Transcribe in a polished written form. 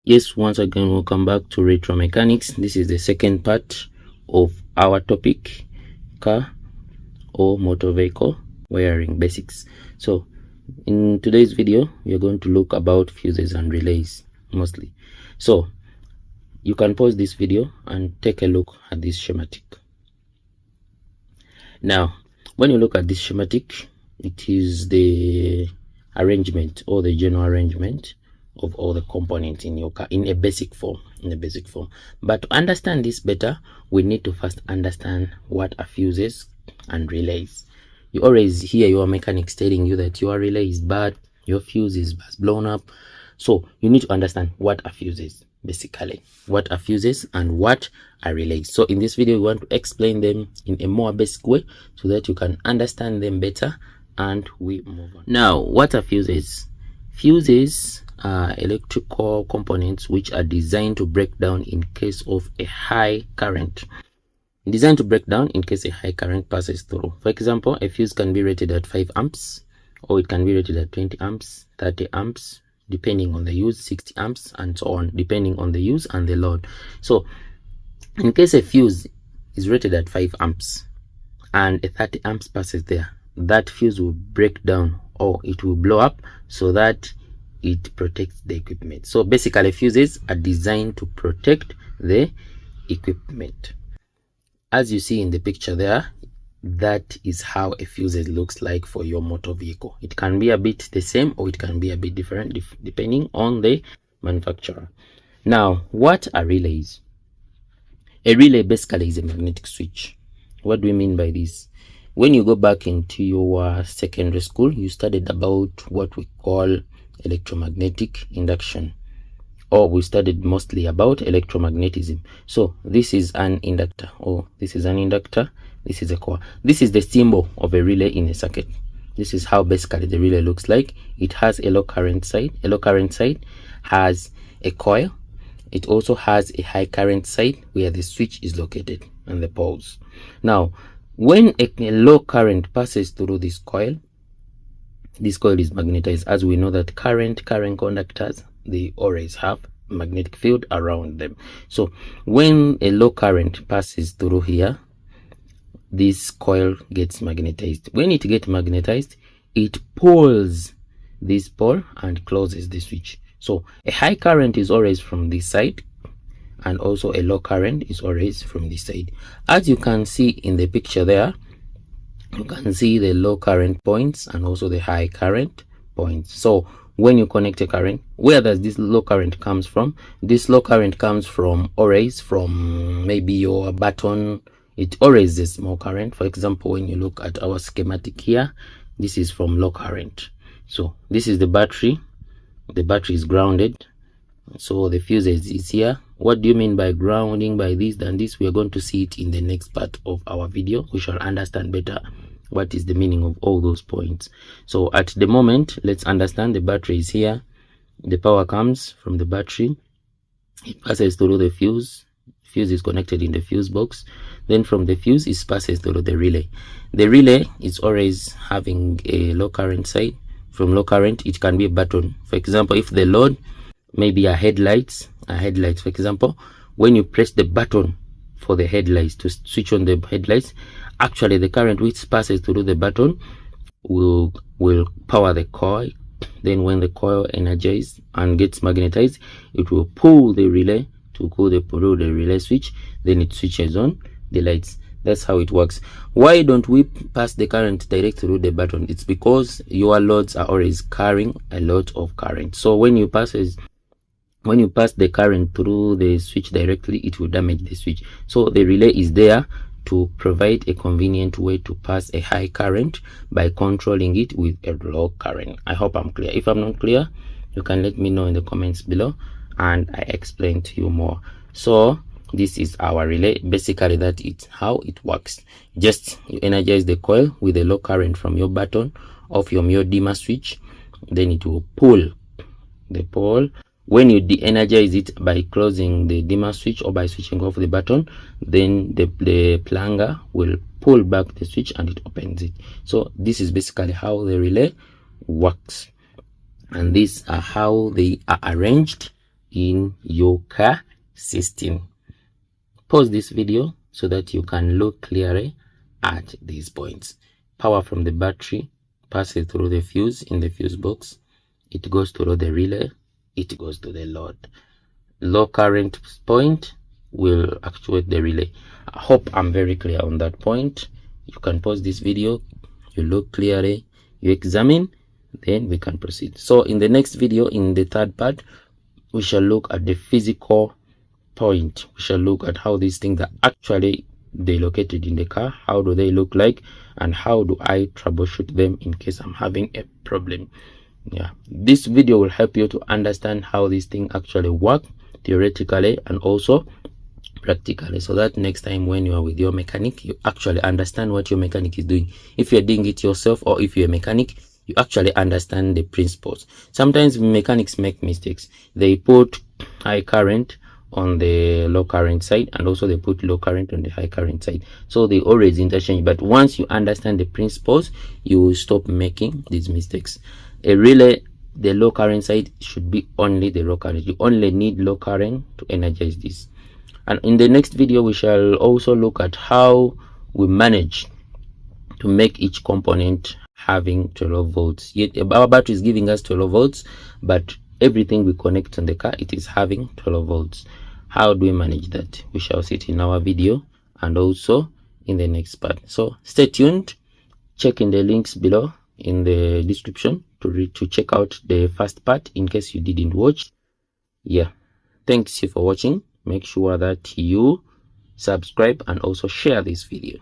Yes, once again, welcome back to retro mechanics. This is the second part of our topic, car or motor vehicle wiring basics. So in today's video, we are going to look about fuses and relays mostly. So you can pause this video and take a look at this schematic. Now, when you look at this schematic, it is the arrangement or the general arrangement of all the components in your car in a basic form. But to understand this better, we need to first understand what are fuses and relays. You always hear your mechanics telling you that your relay is bad, your fuse is blown up. So you need to understand what are fuses. Basically, what are fuses and what are relays. So in this video, we want to explain them in a more basic way so that you can understand them better, and we move on. Now, what are fuses? Fuses are electrical components which are designed to break down in case of a high current. Designed to break down in case a high current passes through. For example, a fuse can be rated at 5 amps, or it can be rated at 20 amps, 30 amps, depending on the use, 60 amps, and so on, depending on the use and the load. So in case a fuse is rated at 5 amps and a 30 amps passes there, that fuse will break down, or it will blow up, so that it protects the equipment. So basically, fuses are designed to protect the equipment. As you see in the picture there, that is how a fuse looks like for your motor vehicle. It can be a bit the same, or it can be a bit different depending on the manufacturer. Now, what are relays? A relay basically is a magnetic switch. What do we mean by this? When you go back into your secondary school, you studied about what we call electromagnetic induction, or we studied mostly about electromagnetism. So this is an inductor, or this is an inductor, this is a coil. This is the symbol of a relay in a circuit. This is how basically the relay looks like. It has a low current side. A low current side has a coil. It also has a high current side where the switch is located and the poles. Now, when a low current passes through this coil is magnetized. As we know that current conductors, they always have magnetic field around them. So when a low current passes through here, this coil gets magnetized. When it gets magnetized, it pulls this pole and closes the switch. So a high current is always from this side, and also a low current is always from this side. As you can see in the picture there, you can see the low current points and also the high current points. So when you connect a current, where does this low current comes from? This low current comes from always from maybe your button. It always is small current. For example, when you look at our schematic here, this is from low current. So this is the battery. The battery is grounded, so the fuse is here. What do you mean by grounding, by this and this? We are going to see it in the next part of our video. We shall understand better what is the meaning of all those points. So at the moment, let's understand the battery is here. The power comes from the battery. It passes through the fuse. Fuse is connected in the fuse box. Then from the fuse, it passes through the relay. The relay is always having a low current side. From low current, it can be a button. For example, if the load maybe a headlights, for example, when you press the button for the headlights to switch on the headlights, actually the current which passes through the button will power the coil. Then when the coil energizes and gets magnetized, it will pull the relay to go through the relay switch. Then it switches on the lights. That's how it works. Why don't we pass the current direct through the button? It's because your loads are always carrying a lot of current. So when you pass the current through the switch directly, it will damage the switch. So the relay is there to provide a convenient way to pass a high current by controlling it with a low current. I hope I'm clear. If I'm not clear, you can let me know in the comments below and I explain to you more. So this is our relay. Basically, that is how it works. Just you energize the coil with a low current from your button of your mute dimmer switch, then it will pull the pole. When you de-energize it by closing the dimmer switch or by switching off the button, then the plunger will pull back the switch and it opens it. So this is basically how the relay works, and these are how they are arranged in your car system. Pause this video so that you can look clearly at these points. Power from the battery passes through the fuse in the fuse box. It goes through the relay. It goes to the load. Low current point will actuate the relay. I hope I'm very clear on that point. You can pause this video, you look clearly, you examine, then we can proceed. So in the next video, in the third part, we shall look at the physical point. We shall look at how these things are actually located in the car, how do they look like, and how do I troubleshoot them in case I'm having a problem. Yeah, this video will help you to understand how these things actually work theoretically and also practically, so that next time when you are with your mechanic, you actually understand what your mechanic is doing. If you're doing it yourself or if you're a mechanic, you actually understand the principles. Sometimes mechanics make mistakes. They put high current on the low current side and also they put low current on the high current side, so they always interchange. But once you understand the principles, you will stop making these mistakes. A relay, the low current side should be only the low current. You only need low current to energize this. And in the next video, we shall also look at how we manage to make each component having 12 volts. Yet our battery is giving us 12 volts, but everything we connect on the car, it is having 12 volts. How do we manage that? We shall see it in our video and also in the next part. So stay tuned. Check in the links below in the description to check out the first part in case you didn't watch. Yeah, thanks you for watching. Make sure that you subscribe and also share this video.